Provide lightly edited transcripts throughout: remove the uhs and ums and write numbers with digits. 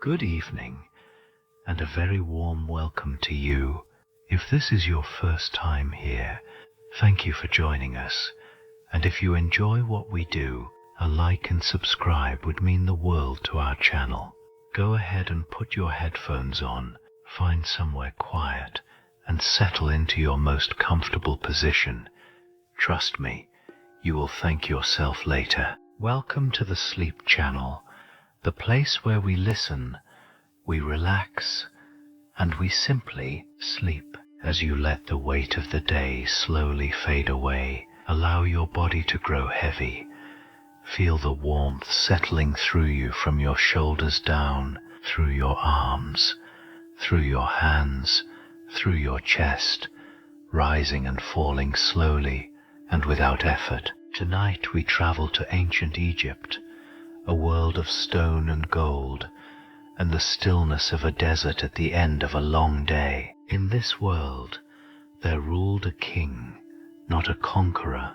good evening, and a very warm welcome to you. If this is your first time here, thank you for joining us, and if you enjoy what we do, a like and subscribe would mean the world to our channel. Go ahead and put your headphones on, find somewhere quiet, and settle into your most comfortable position. Trust me, you will thank yourself later. Welcome to the Sleep Channel, the place where we listen, we relax, and we simply sleep. As you let the weight of the day slowly fade away, allow your body to grow heavy. Feel the warmth settling through you from your shoulders down, through your arms, through your hands, through your chest, rising and falling slowly and without effort. Tonight we travel to ancient Egypt, a world of stone and gold, and the stillness of a desert at the end of a long day. In this world, there ruled a king, not a conqueror,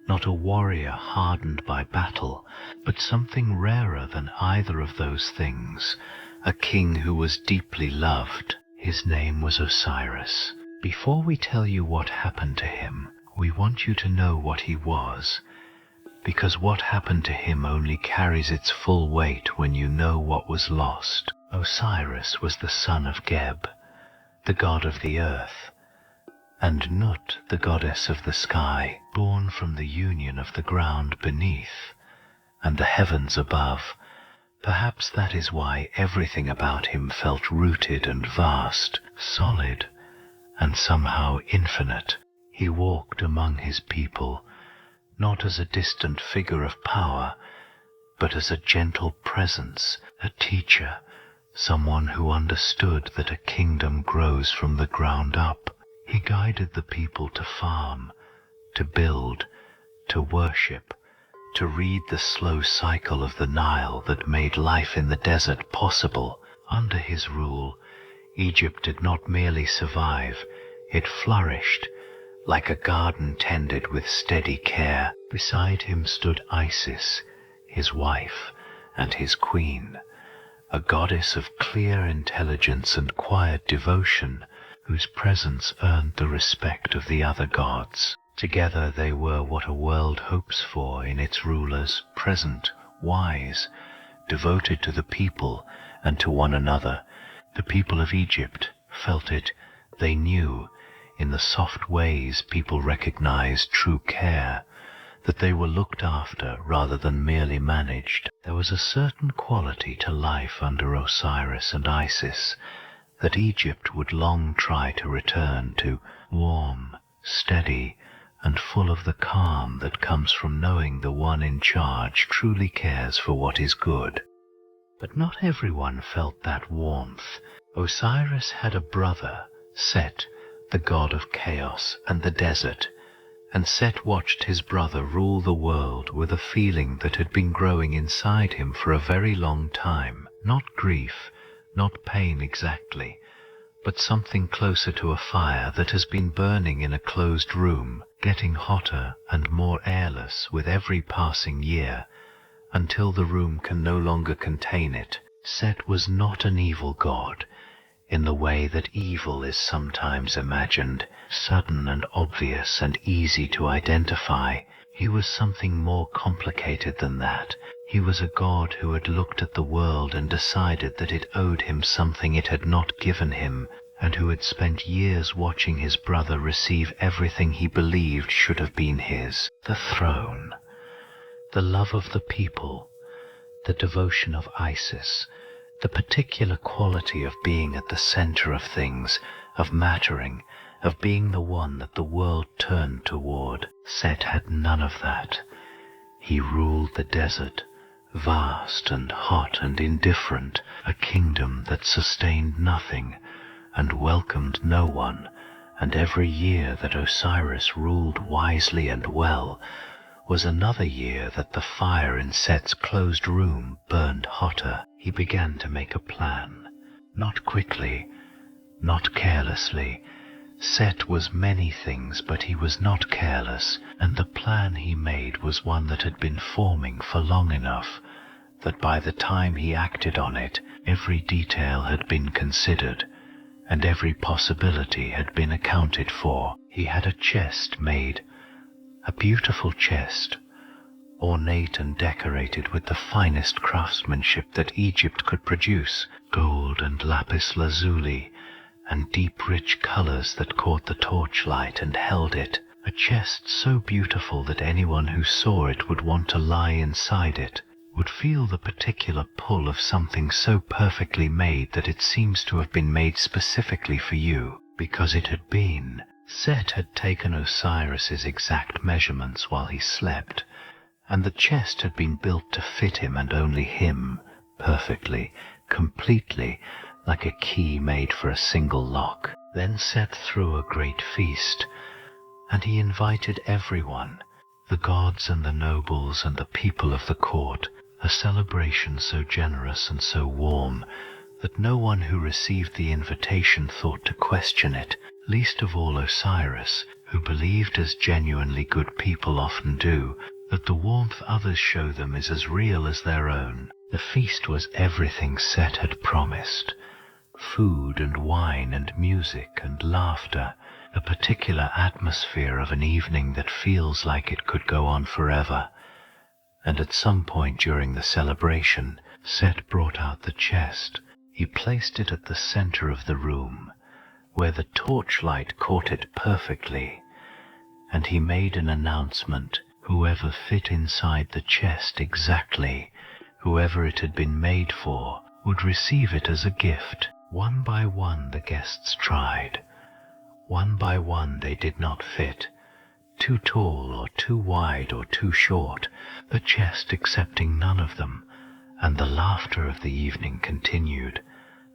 not a warrior hardened by battle, but something rarer than either of those things, a king who was deeply loved. His name was Osiris. Before we tell you what happened to him, we want you to know what he was, because what happened to him only carries its full weight when you know what was lost. Osiris was the son of Geb, the god of the earth, and Nut, the goddess of the sky, born from the union of the ground beneath and the heavens above. Perhaps that is why everything about him felt rooted and vast, solid, and somehow infinite. He walked among his people, not as a distant figure of power, but as a gentle presence, a teacher, someone who understood that a kingdom grows from the ground up. He guided the people to farm, to build, to worship, to read the slow cycle of the Nile that made life in the desert possible. Under his rule, Egypt did not merely survive, it flourished, like a garden tended with steady care. Beside him stood Isis, his wife and his queen, a goddess of clear intelligence and quiet devotion, whose presence earned the respect of the other gods. Together they were what a world hopes for in its rulers: present, wise, devoted to the people and to one another. The people of Egypt felt it. They knew, in the soft ways people recognized true care, that they were looked after rather than merely managed. There was a certain quality to life under Osiris and Isis that Egypt would long try to return to, warm, steady, and full of the calm that comes from knowing the one in charge truly cares for what is good. But not everyone felt that warmth. Osiris had a brother, Set, the god of chaos and the desert, and Set watched his brother rule the world with a feeling that had been growing inside him for a very long time. Not grief, not pain exactly, but something closer to a fire that has been burning in a closed room, getting hotter and more airless with every passing year, until the room can no longer contain it. Set was not an evil god, in the way that evil is sometimes imagined, sudden and obvious and easy to identify. He was something more complicated than that. He was a god who had looked at the world and decided that it owed him something it had not given him, and who had spent years watching his brother receive everything he believed should have been his: the throne, the love of the people, the devotion of Isis, the particular quality of being at the center of things, of mattering, of being the one that the world turned toward. Set had none of that. He ruled the desert, vast and hot and indifferent, a kingdom that sustained nothing and welcomed no one, and every year that Osiris ruled wisely and well was another year that the fire in Set's closed room burned hotter. He began to make a plan, not quickly, not carelessly. Set was many things, but he was not careless, and the plan he made was one that had been forming for long enough, that by the time he acted on it, every detail had been considered, and every possibility had been accounted for. He had a chest made, a beautiful chest, ornate and decorated with the finest craftsmanship that Egypt could produce, gold and lapis lazuli, and deep rich colors that caught the torchlight and held it, a chest so beautiful that anyone who saw it would want to lie inside it, would feel the particular pull of something so perfectly made that it seems to have been made specifically for you, because it had been. Set had taken Osiris's exact measurements while he slept, and the chest had been built to fit him and only him, perfectly, completely, like a key made for a single lock. Then Set threw a great feast, and he invited everyone, the gods and the nobles and the people of the court, a celebration so generous and so warm that no one who received the invitation thought to question it, least of all Osiris, who believed, as genuinely good people often do, that the warmth others show them is as real as their own. The feast was everything Set had promised. Food and wine and music and laughter, a particular atmosphere of an evening that feels like it could go on forever. And at some point during the celebration, Set brought out the chest. He placed it at the center of the room, where the torchlight caught it perfectly, and he made an announcement. Whoever fit inside the chest exactly, whoever it had been made for, would receive it as a gift. One by one the guests tried. One by one they did not fit, too tall or too wide or too short, the chest accepting none of them, and the laughter of the evening continued,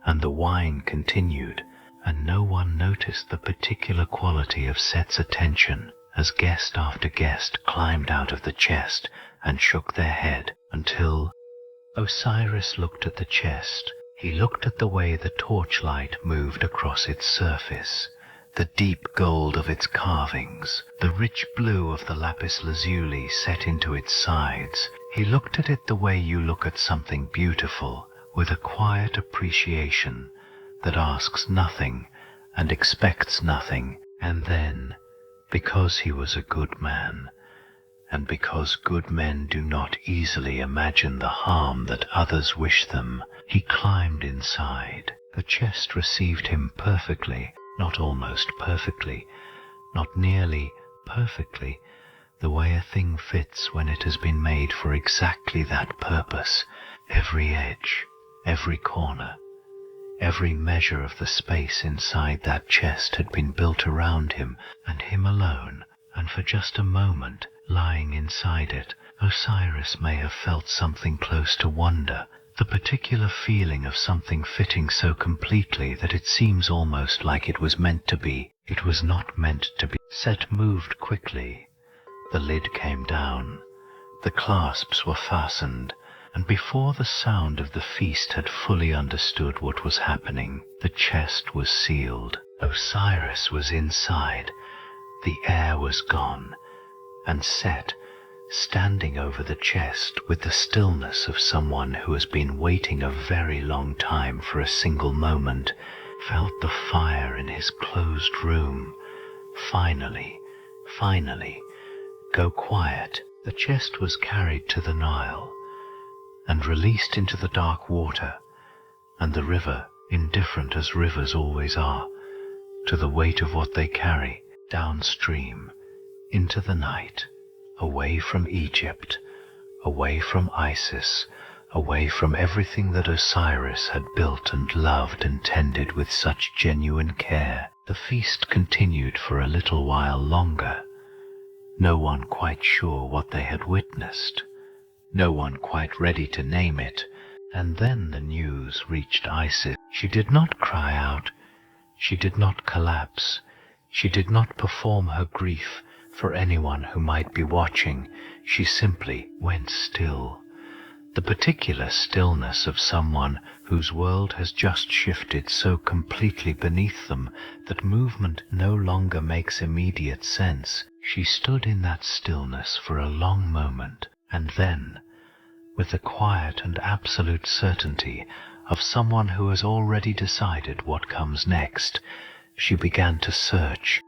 and the wine continued, and no one noticed the particular quality of Set's attention as guest after guest climbed out of the chest and shook their head, until Osiris looked at the chest. He looked at the way the torchlight moved across its surface, the deep gold of its carvings, the rich blue of the lapis lazuli set into its sides. He looked at it the way you look at something beautiful, with a quiet appreciation that asks nothing and expects nothing, and then, because he was a good man, and because good men do not easily imagine the harm that others wish them, he climbed inside. The chest received him perfectly, not almost perfectly, not nearly perfectly, the way a thing fits when it has been made for exactly that purpose. Every edge, every corner, every measure of the space inside that chest had been built around him and him alone, and for just a moment, lying inside it, Osiris may have felt something close to wonder, the particular feeling of something fitting so completely that it seems almost like it was meant to be. It was not meant to be. Set moved quickly. The lid came down. The clasps were fastened, and before the sound of the feast had fully understood what was happening, the chest was sealed. Osiris was inside. The air was gone, and Set, standing over the chest with the stillness of someone who has been waiting a very long time for a single moment, felt the fire in his closed room finally go quiet. The chest was carried to the Nile and released into the dark water, and the river, indifferent as rivers always are to the weight of what they carry, downstream into the night, away from Egypt, away from Isis, away from everything that Osiris had built and loved and tended with such genuine care. The feast continued for a little while longer, no one quite sure what they had witnessed, no one quite ready to name it, and then the news reached Isis. She did not cry out, she did not collapse, she did not perform her grief for anyone who might be watching. She simply went still, the particular stillness of someone whose world has just shifted so completely beneath them that movement no longer makes immediate sense. She stood in that stillness for a long moment, and then, with the quiet and absolute certainty of someone who has already decided what comes next, she began to search.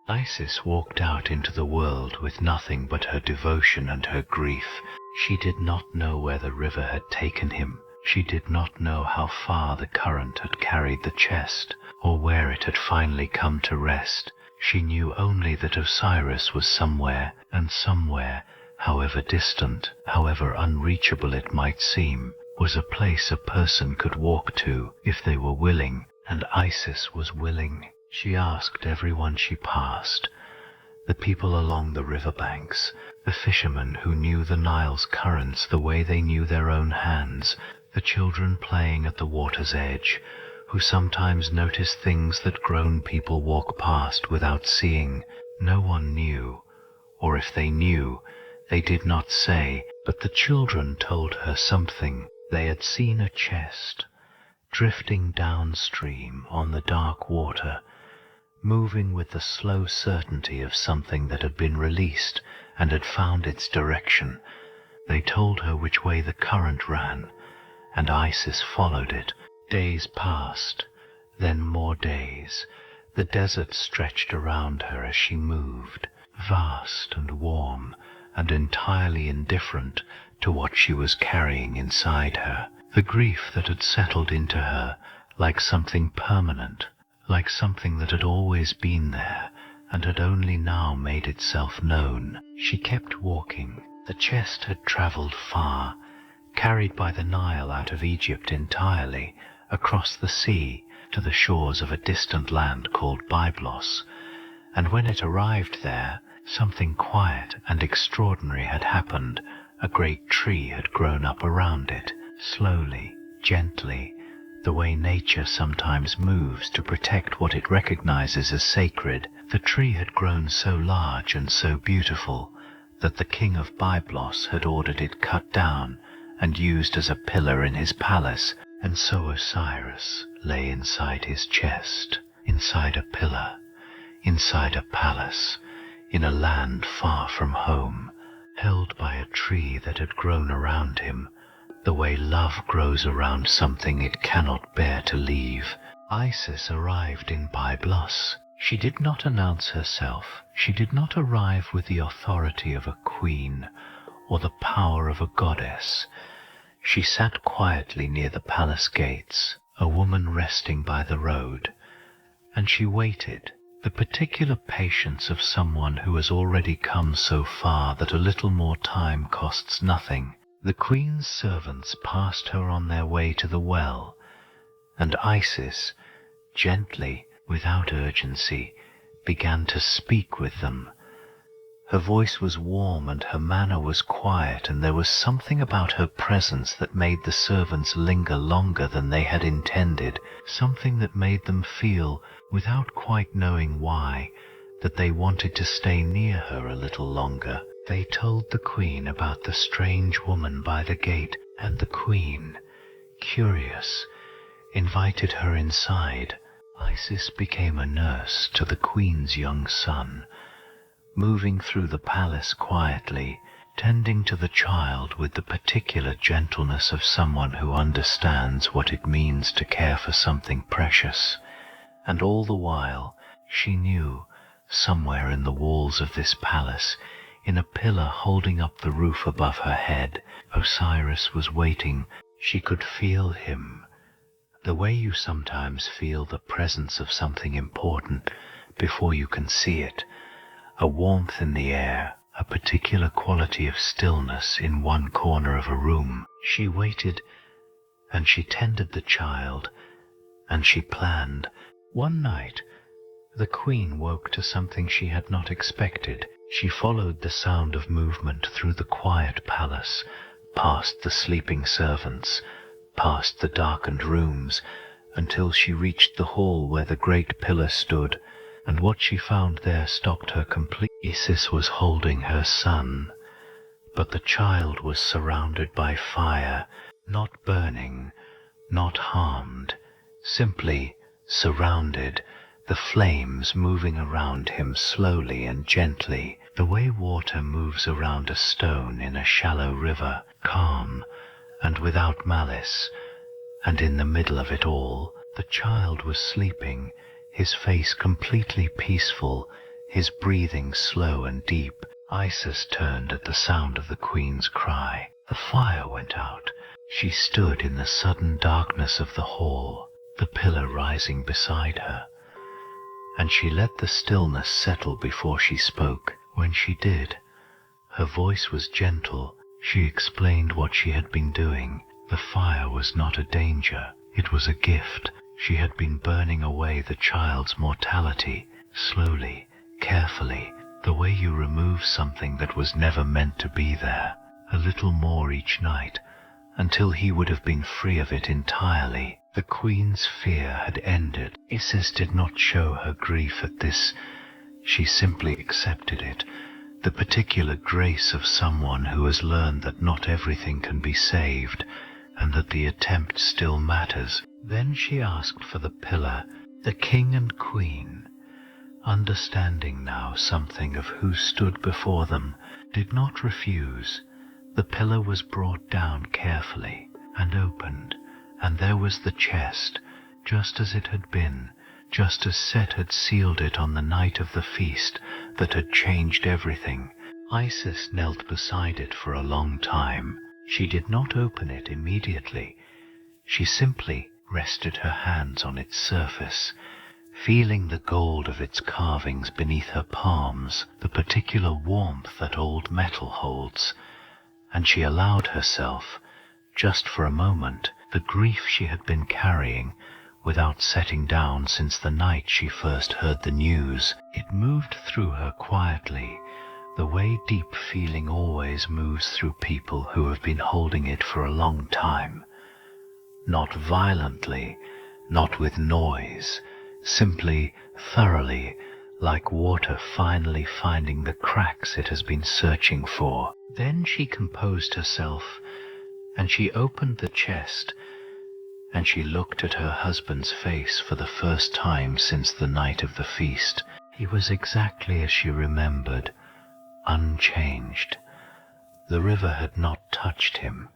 Isis walked out into the world with nothing but her devotion and her grief. She did not know where the river had taken him. She did not know how far the current had carried the chest, or where it had finally come to rest. She knew only that Osiris was somewhere, and somewhere, however distant, however unreachable it might seem, was a place a person could walk to if they were willing, and Isis was willing. She asked everyone she passed, the people along the riverbanks, the fishermen who knew the Nile's currents the way they knew their own hands, the children playing at the water's edge, who sometimes noticed things that grown people walk past without seeing. No one knew, or if they knew, they did not say, but the children told her something. They had seen a chest, drifting downstream on the dark water, moving with the slow certainty of something that had been released and had found its direction. They told her which way the current ran, and Isis followed it. Days passed, then more days. The desert stretched around her as she moved, vast and warm, and entirely indifferent to what she was carrying inside her. The grief that had settled into her like something permanent, like something that had always been there and had only now made itself known. She kept walking. The chest had travelled far, carried by the Nile out of Egypt entirely, across the sea to the shores of a distant land called Byblos, and when it arrived there, something quiet and extraordinary had happened. A great tree had grown up around it, slowly, gently, the way nature sometimes moves to protect what it recognizes as sacred. The tree had grown so large and so beautiful that the king of Byblos had ordered it cut down and used as a pillar in his palace, and so Osiris lay inside his chest, inside a pillar, inside a palace, in a land far from home, held by a tree that had grown around him, the way love grows around something it cannot bear to leave. Isis arrived in Byblos. She did not announce herself. She did not arrive with the authority of a queen or the power of a goddess. She sat quietly near the palace gates, a woman resting by the road, and she waited, the particular patience of someone who has already come so far that a little more time costs nothing. The queen's servants passed her on their way to the well, and Isis, gently, without urgency, began to speak with them. Her voice was warm and her manner was quiet, and there was something about her presence that made the servants linger longer than they had intended, something that made them feel, without quite knowing why, that they wanted to stay near her a little longer. They told the queen about the strange woman by the gate, and the queen, curious, invited her inside. Isis became a nurse to the queen's young son, moving through the palace quietly, tending to the child with the particular gentleness of someone who understands what it means to care for something precious. And all the while, she knew, somewhere in the walls of this palace, in a pillar holding up the roof above her head, Osiris was waiting. She could feel him, the way you sometimes feel the presence of something important before you can see it, a warmth in the air, a particular quality of stillness in one corner of a room. She waited, and she tended the child, and she planned. One night, the queen woke to something she had not expected. She followed the sound of movement through the quiet palace, past the sleeping servants, past the darkened rooms, until she reached the hall where the great pillar stood, and what she found there stopped her completely. Isis was holding her son, but the child was surrounded by fire, not burning, not harmed, simply surrounded, the flames moving around him slowly and gently. the way water moves around a stone in a shallow river, calm and without malice. And in the middle of it all, the child was sleeping, his face completely peaceful, his breathing slow and deep. Isis turned at the sound of the queen's cry. The fire went out. She stood in the sudden darkness of the hall, the pillar rising beside her, and she let the stillness settle before she spoke. When she did, her voice was gentle. She explained what she had been doing. The fire was not a danger, it was a gift. She had been burning away the child's mortality, slowly, carefully, the way you remove something that was never meant to be there, a little more each night, until he would have been free of it entirely. The queen's fear had ended. Isis did not show her grief at this. She simply accepted it, the particular grace of someone who has learned that not everything can be saved, and that the attempt still matters. Then she asked for the pillar. The king and queen, understanding now something of who stood before them, did not refuse. The pillar was brought down carefully and opened, and there was the chest, just as it had been, just as Set had sealed it on the night of the feast that had changed everything. Isis knelt beside it for a long time. She did not open it immediately. She simply rested her hands on its surface, feeling the gold of its carvings beneath her palms, the particular warmth that old metal holds, and she allowed herself, just for a moment, the grief she had been carrying, without setting down since the night she first heard the news. It moved through her quietly, the way deep feeling always moves through people who have been holding it for a long time. Not violently, not with noise, simply, thoroughly, like water finally finding the cracks it has been searching for. Then she composed herself, and she opened the chest, and she looked at her husband's face for the first time since the night of the feast. He was exactly as she remembered, unchanged. The river had not touched him.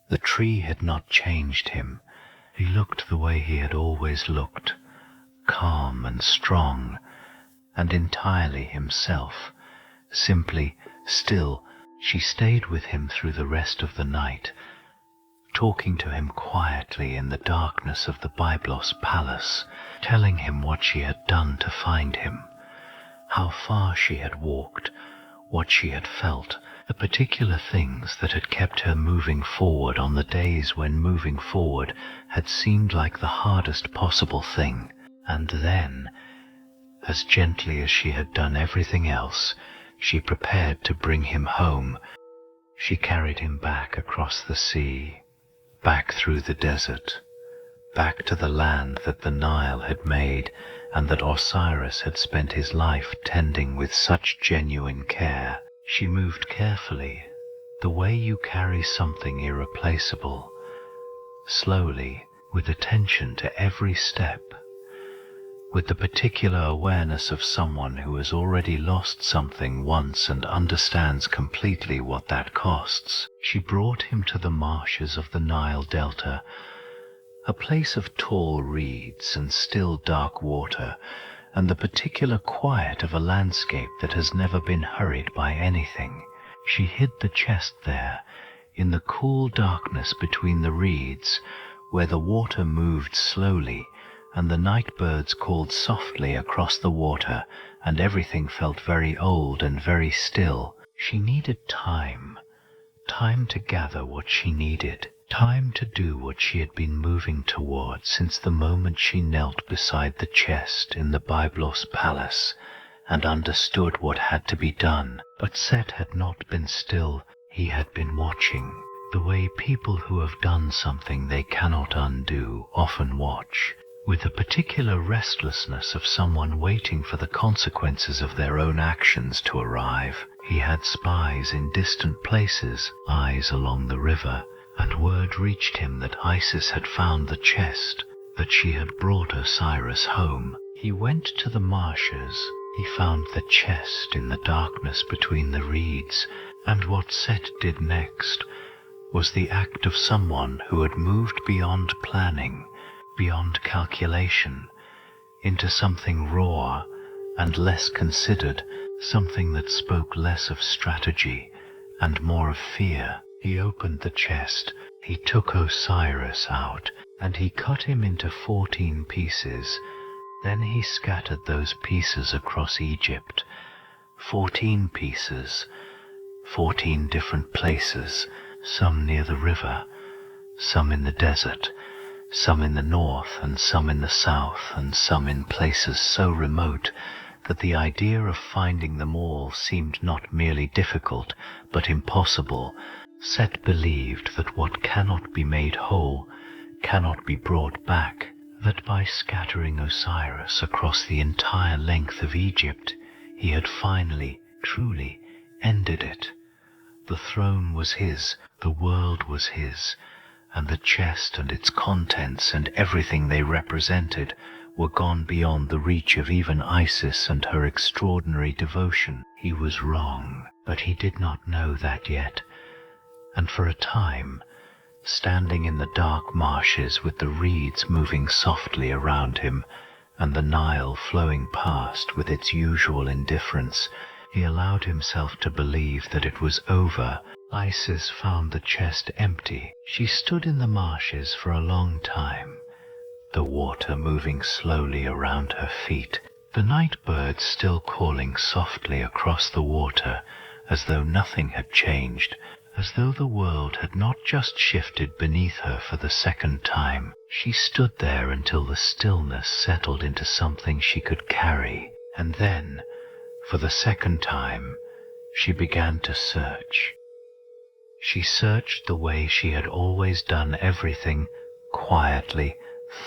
The tree had not changed him. He looked the way he had always looked, calm and strong, and entirely himself, simply still. She stayed with him through the rest of the night, talking to him quietly in the darkness of the Byblos palace, telling him what she had done to find him, how far she had walked, what she had felt, the particular things that had kept her moving forward on the days when moving forward had seemed like the hardest possible thing. And then, as gently as she had done everything else, she prepared to bring him home. She carried him back across the sea, back through the desert, back to the land that the Nile had made and that Osiris had spent his life tending with such genuine care. She moved carefully, the way you carry something irreplaceable, slowly, with attention to every step, with the particular awareness of someone who has already lost something once and understands completely what that costs. She brought him to the marshes of the Nile Delta, a place of tall reeds and still dark water, and the particular quiet of a landscape that has never been hurried by anything. She hid the chest there, in the cool darkness between the reeds, where the water moved slowly, and the night birds called softly across the water, and everything felt very old and very still. She needed time to gather what she needed, time to do what she had been moving toward since the moment she knelt beside the chest in the Byblos palace and understood what had to be done. But Set had not been still. He had been watching, the way people who have done something they cannot undo often watch, with the particular restlessness of someone waiting for the consequences of their own actions to arrive. He had spies in distant places, eyes along the river, and word reached him that Isis had found the chest, that she had brought Osiris home. He went to the marshes. He found the chest in the darkness between the reeds, and what Set did next was the act of someone who had moved beyond planning, beyond calculation, into something raw and less considered, something that spoke less of strategy and more of fear. He opened the chest, he took Osiris out, and he cut him into 14 pieces. Then he scattered those pieces across Egypt. 14 pieces, 14 different places, some near the river, some in the desert, some in the north and some in the south, and some in places so remote that the idea of finding them all seemed not merely difficult, but impossible. Set believed that what cannot be made whole cannot be brought back, that by scattering Osiris across the entire length of Egypt, he had finally, truly ended it. The throne was his, the world was his, and the chest and its contents and everything they represented were gone beyond the reach of even Isis and her extraordinary devotion. He was wrong, but he did not know that yet, and for a time, standing in the dark marshes with the reeds moving softly around him and the Nile flowing past with its usual indifference, he allowed himself to believe that it was over. Isis found the chest empty. She stood in the marshes for a long time, the water moving slowly around her feet, the night birds still calling softly across the water, as though nothing had changed, as though the world had not just shifted beneath her for the second time. She stood there until the stillness settled into something she could carry, and then, for the second time, she began to search. She searched the way she had always done everything, quietly,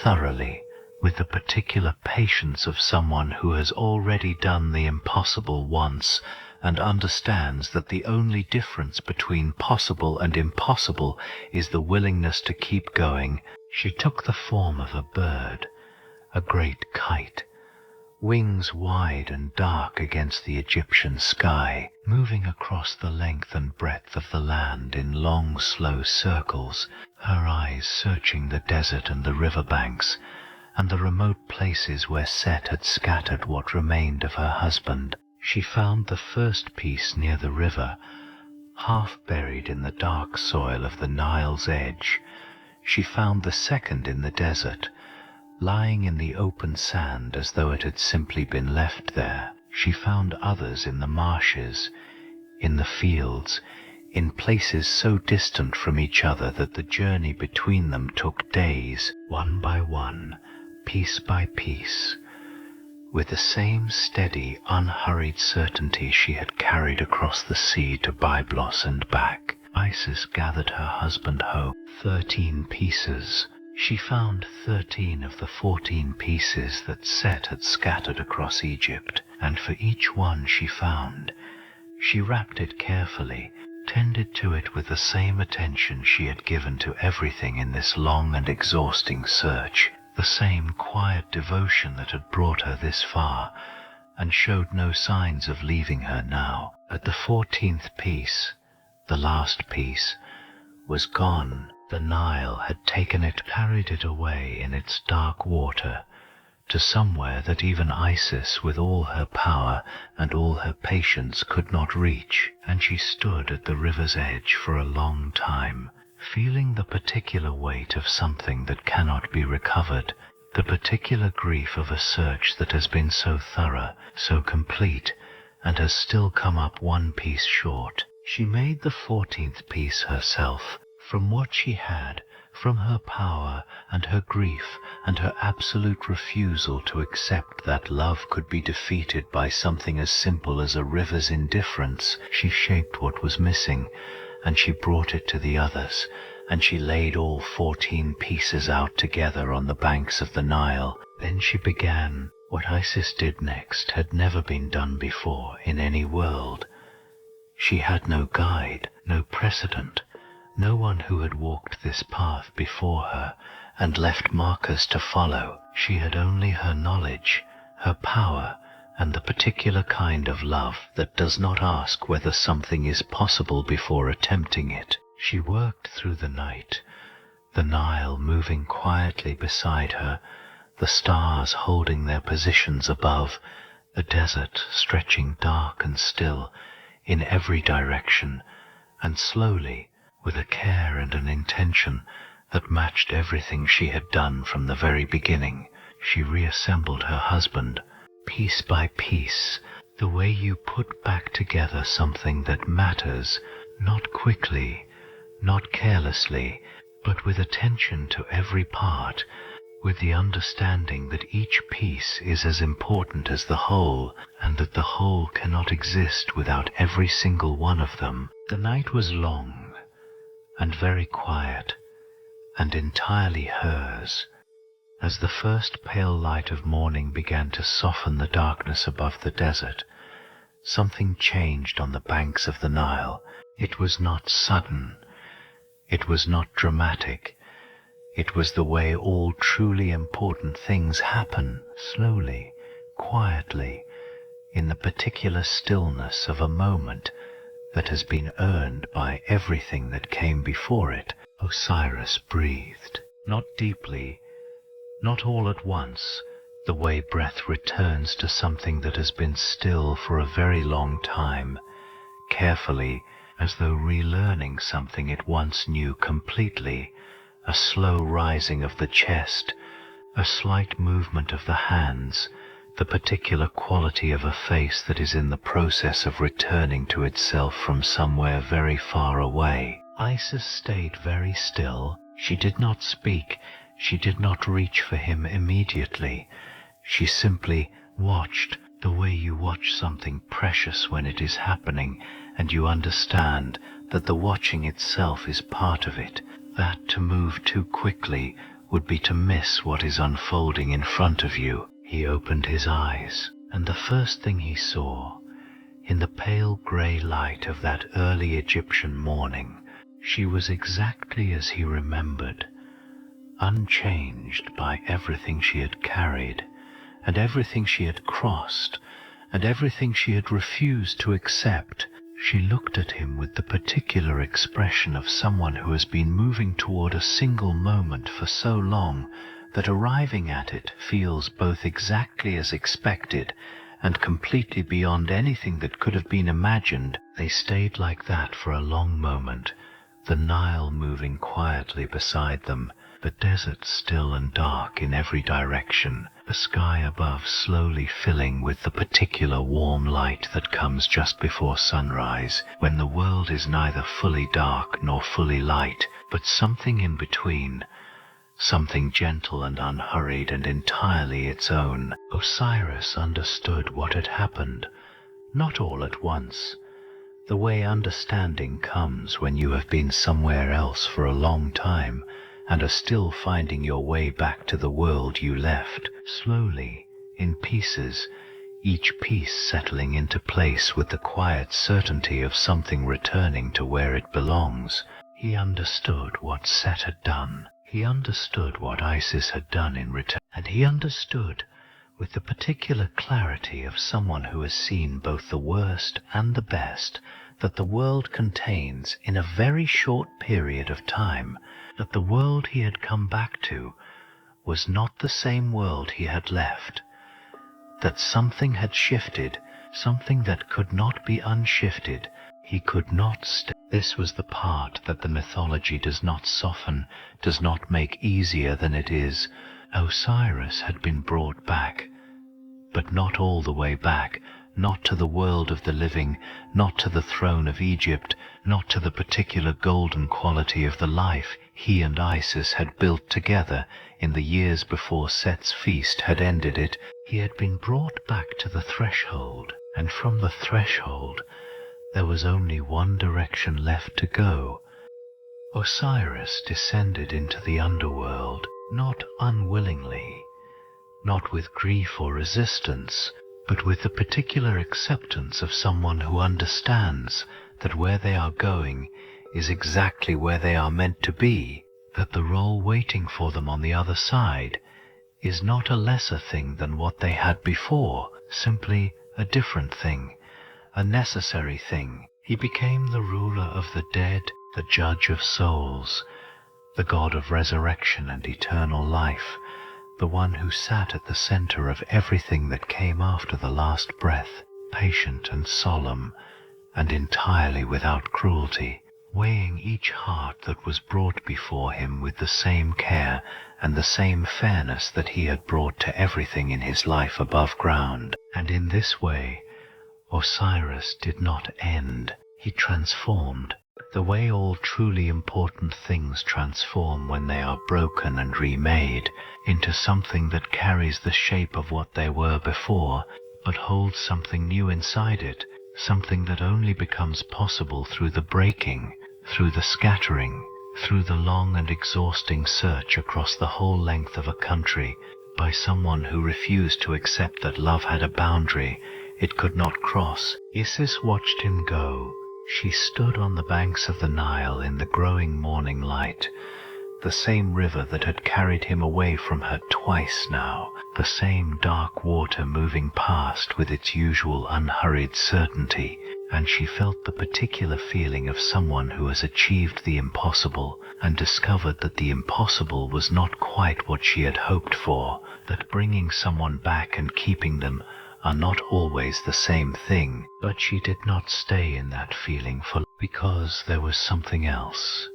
thoroughly, with the particular patience of someone who has already done the impossible once and understands that the only difference between possible and impossible is the willingness to keep going. She took the form of a bird, a great kite, wings wide and dark against the Egyptian sky, moving across the length and breadth of the land in long, slow circles, her eyes searching the desert and the river banks, and the remote places where Set had scattered what remained of her husband. She found the first piece near the river, half buried in the dark soil of the Nile's edge. She found the second in the desert, lying in the open sand as though it had simply been left there. She found others in the marshes, in the fields, in places so distant from each other that the journey between them took days, one by one, piece by piece, with the same steady, unhurried certainty she had carried across the sea to Byblos and back. Isis gathered her husband home. 13 pieces. She found 13 of the 14 pieces that Set had scattered across Egypt, and for each one she found, she wrapped it carefully, tended to it with the same attention she had given to everything in this long and exhausting search, the same quiet devotion that had brought her this far, and showed no signs of leaving her now. At the 14th piece, the last piece, was gone. The Nile had taken it, carried it away in its dark water, to somewhere that even Isis, with all her power and all her patience, could not reach, and she stood at the river's edge for a long time, feeling the particular weight of something that cannot be recovered, the particular grief of a search that has been so thorough, so complete, and has still come up one piece short. She made the 14th piece herself, from what she had, from her power and her grief and her absolute refusal to accept that love could be defeated by something as simple as a river's indifference. She shaped what was missing, and she brought it to the others, and she laid all 14 pieces out together on the banks of the Nile. Then she began. What Isis did next had never been done before in any world. She had no guide, no precedent, no one who had walked this path before her and left markers to follow. She had only her knowledge, her power, and the particular kind of love that does not ask whether something is possible before attempting it. She worked through the night, the Nile moving quietly beside her, the stars holding their positions above, the desert stretching dark and still in every direction, and slowly, with a care and an intention that matched everything she had done from the very beginning, she reassembled her husband, piece by piece, the way you put back together something that matters, not quickly, not carelessly, but with attention to every part, with the understanding that each piece is as important as the whole, and that the whole cannot exist without every single one of them. The night was long, and very quiet, and entirely hers. As the first pale light of morning began to soften the darkness above the desert, something changed on the banks of the Nile. It was not sudden, it was not dramatic. It was the way all truly important things happen, slowly, quietly, in the particular stillness of a moment that has been earned by everything that came before it. Osiris breathed, not deeply, not all at once, the way breath returns to something that has been still for a very long time, carefully, as though relearning something it once knew completely. A slow rising of the chest, a slight movement of the hands, the particular quality of a face that is in the process of returning to itself from somewhere very far away. Isis stayed very still. She did not speak. She did not reach for him immediately. She simply watched, the way you watch something precious when it is happening, and you understand that the watching itself is part of it. That to move too quickly would be to miss what is unfolding in front of you. He opened his eyes, and the first thing he saw, in the pale grey light of that early Egyptian morning, she was exactly as he remembered, unchanged by everything she had carried, and everything she had crossed, and everything she had refused to accept. She looked at him with the particular expression of someone who has been moving toward a single moment for so long that arriving at it feels both exactly as expected and completely beyond anything that could have been imagined. They stayed like that for a long moment, the Nile moving quietly beside them, the desert still and dark in every direction, the sky above slowly filling with the particular warm light that comes just before sunrise, when the world is neither fully dark nor fully light, but something in between, something gentle and unhurried and entirely its own. Osiris understood what had happened, not all at once, the way understanding comes when you have been somewhere else for a long time and are still finding your way back to the world you left, slowly, in pieces, each piece settling into place with the quiet certainty of something returning to where it belongs. He understood what Set had done. He understood what Isis had done in return, and he understood, with the particular clarity of someone who has seen both the worst and the best, that the world contains, in a very short period of time, that the world he had come back to was not the same world he had left, that something had shifted, something that could not be unshifted. He could not stay. This was the part that the mythology does not soften, does not make easier than it is. Osiris had been brought back, but not all the way back, not to the world of the living, not to the throne of Egypt, not to the particular golden quality of the life he and Isis had built together in the years before Set's feast had ended it. He had been brought back to the threshold, and from the threshold there was only one direction left to go. Osiris descended into the underworld, not unwillingly, not with grief or resistance, but with the particular acceptance of someone who understands that where they are going is exactly where they are meant to be, that the role waiting for them on the other side is not a lesser thing than what they had before, simply a different thing, a necessary thing. He became the ruler of the dead, the judge of souls, the God of resurrection and eternal life, the one who sat at the center of everything that came after the last breath, patient and solemn, and entirely without cruelty, weighing each heart that was brought before him with the same care and the same fairness that he had brought to everything in his life above ground. And in this way, Osiris did not end, he transformed, the way all truly important things transform when they are broken and remade, into something that carries the shape of what they were before, but holds something new inside it, something that only becomes possible through the breaking, through the scattering, through the long and exhausting search across the whole length of a country by someone who refused to accept that love had a boundary it could not cross. Isis watched him go. She stood on the banks of the Nile in the growing morning light, the same river that had carried him away from her twice now, the same dark water moving past with its usual unhurried certainty, and she felt the particular feeling of someone who has achieved the impossible and discovered that the impossible was not quite what she had hoped for, that bringing someone back and keeping them are not always the same thing. But she did not stay in that feeling because there was something else.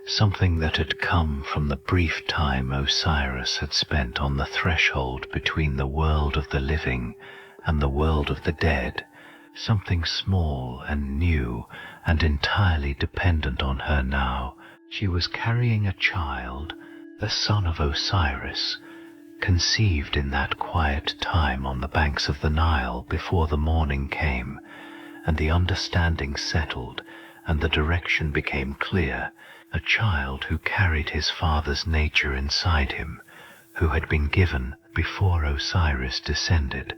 Something that had come from the brief time Osiris had spent on the threshold between the world of the living and the world of the dead, something small and new and entirely dependent on her now. She was carrying a child, the son of Osiris, conceived in that quiet time on the banks of the Nile before the morning came, and the understanding settled, and the direction became clear, a child who carried his father's nature inside him, who had been given, before Osiris descended,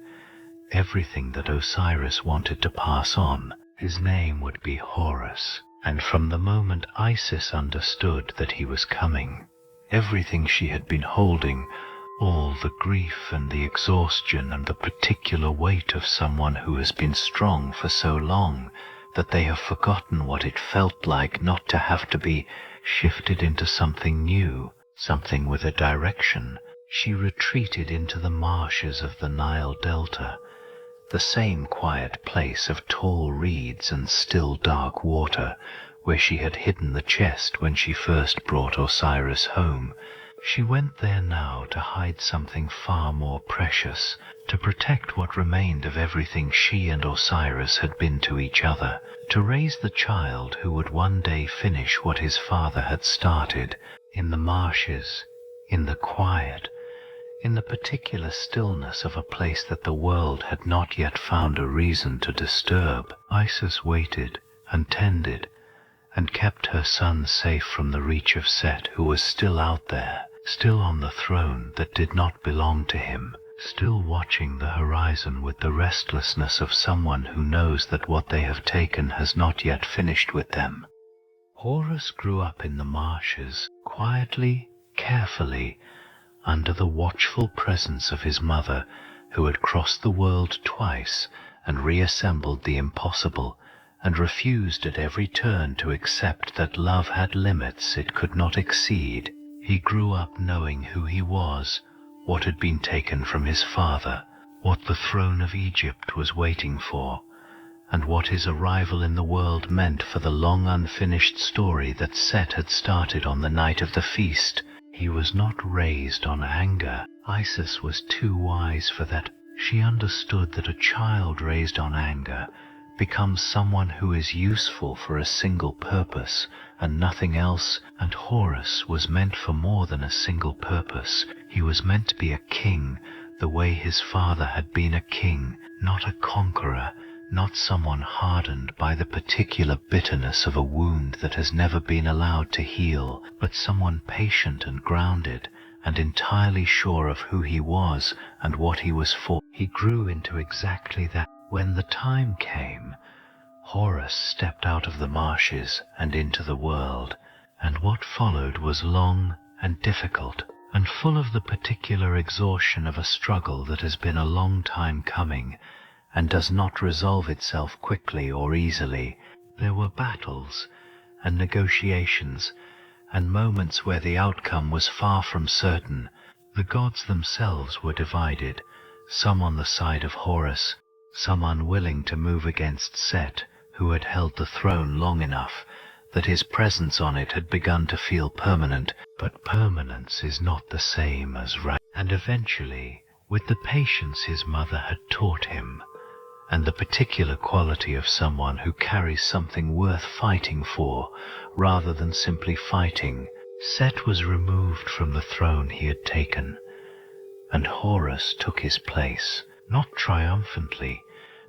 everything that Osiris wanted to pass on. His name would be Horus, and from the moment Isis understood that he was coming, everything she had been holding, all the grief and the exhaustion and the particular weight of someone who has been strong for so long that they have forgotten what it felt like not to have to be shifted into something new, something with a direction. She retreated into the marshes of the Nile Delta, the same quiet place of tall reeds and still dark water where she had hidden the chest when she first brought Osiris home. She went there now to hide something far more precious, to protect what remained of everything she and Osiris had been to each other, to raise the child who would one day finish what his father had started, in the marshes, in the quiet, in the particular stillness of a place that the world had not yet found a reason to disturb. Isis waited and tended, and kept her son safe from the reach of Set, who was still out there, still on the throne that did not belong to him, still watching the horizon with the restlessness of someone who knows that what they have taken has not yet finished with them. Horus grew up in the marshes, quietly, carefully, under the watchful presence of his mother, who had crossed the world twice and reassembled the impossible, and refused at every turn to accept that love had limits it could not exceed. He grew up knowing who he was, what had been taken from his father, what the throne of Egypt was waiting for, and what his arrival in the world meant for the long unfinished story that Set had started on the night of the feast. He was not raised on anger. Isis was too wise for that. She understood that a child raised on anger becomes someone who is useful for a single purpose and nothing else, and Horus was meant for more than a single purpose. He was meant to be a king, the way his father had been a king, not a conqueror, not someone hardened by the particular bitterness of a wound that has never been allowed to heal, but someone patient and grounded, and entirely sure of who he was and what he was for. He grew into exactly that. When the time came, Horus stepped out of the marshes and into the world, and what followed was long and difficult. and full of the particular exhaustion of a struggle that has been a long time coming and does not resolve itself quickly or easily. There were battles and negotiations and moments where the outcome was far from certain. The gods themselves were divided, some on the side of Horus, some unwilling to move against Set, who had held the throne long enough that his presence on it had begun to feel permanent. But permanence is not the same as right. And eventually, with the patience his mother had taught him, and the particular quality of someone who carries something worth fighting for rather than simply fighting, Set was removed from the throne he had taken, and Horus took his place, not triumphantly,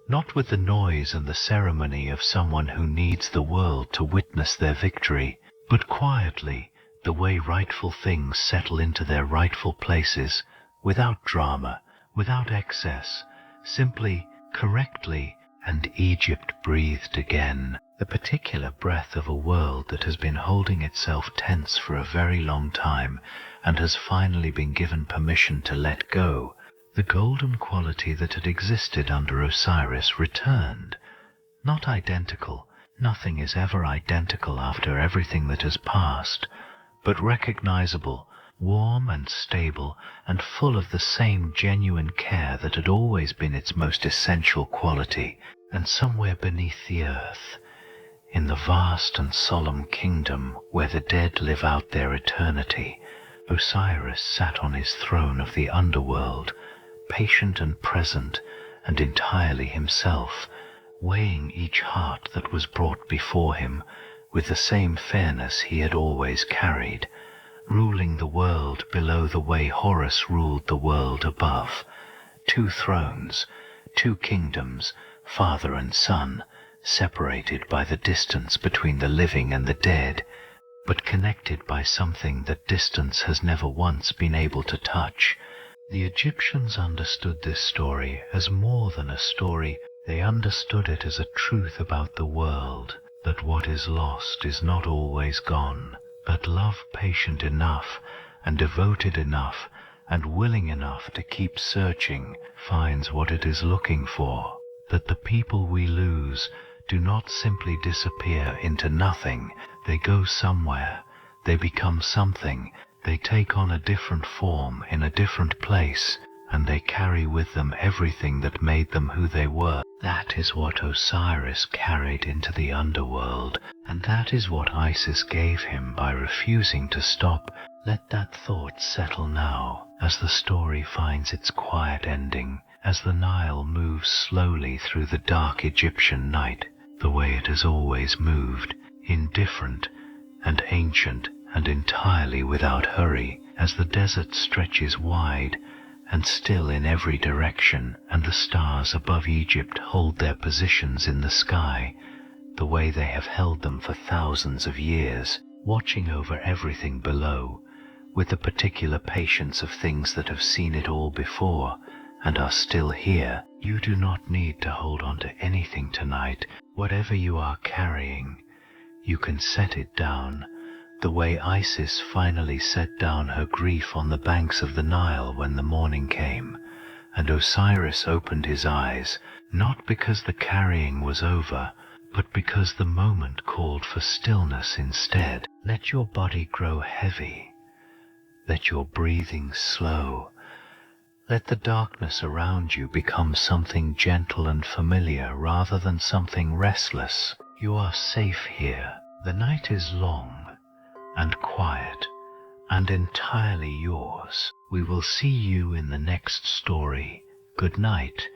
not with the noise and the ceremony of someone who needs the world to witness their victory, but quietly, the way rightful things settle into their rightful places, without drama, without excess, simply, correctly, and Egypt breathed again, the particular breath of a world that has been holding itself tense for a very long time and has finally been given permission to let go. The golden quality that had existed under Osiris returned, not identical, nothing is ever identical after everything that has passed, but recognizable, warm and stable, and full of the same genuine care that had always been its most essential quality. And somewhere beneath the earth, in the vast and solemn kingdom where the dead live out their eternity, Osiris sat on his throne of the underworld, patient and present and entirely himself, weighing each heart that was brought before him with the same fairness he had always carried, ruling the world below the way Horus ruled the world above. 2 thrones, 2 kingdoms, father and son, separated by the distance between the living and the dead, but connected by something that distance has never once been able to touch. The Egyptians understood this story as more than a story. They understood it as a truth about the world, that what is lost is not always gone, that love patient enough and devoted enough and willing enough to keep searching finds what it is looking for, that the people we lose do not simply disappear into nothing. They go somewhere, they become something, they take on a different form in a different place, and they carry with them everything that made them who they were. That is what Osiris carried into the underworld, and that is what Isis gave him by refusing to stop. Let that thought settle now, as the story finds its quiet ending, as the Nile moves slowly through the dark Egyptian night, the way it has always moved, indifferent and ancient and entirely without hurry, as the desert stretches wide and still in every direction, and the stars above Egypt hold their positions in the sky, the way they have held them for thousands of years, watching over everything below, with the particular patience of things that have seen it all before and are still here. You do not need to hold on to anything tonight. Whatever you are carrying, you can set it down, the way Isis finally set down her grief on the banks of the Nile when the morning came, and Osiris opened his eyes, not because the carrying was over, but because the moment called for stillness instead. Let your body grow heavy. Let your breathing slow. Let the darkness around you become something gentle and familiar rather than something restless. You are safe here. The night is long and quiet and entirely yours. We will see you in the next story. Good night.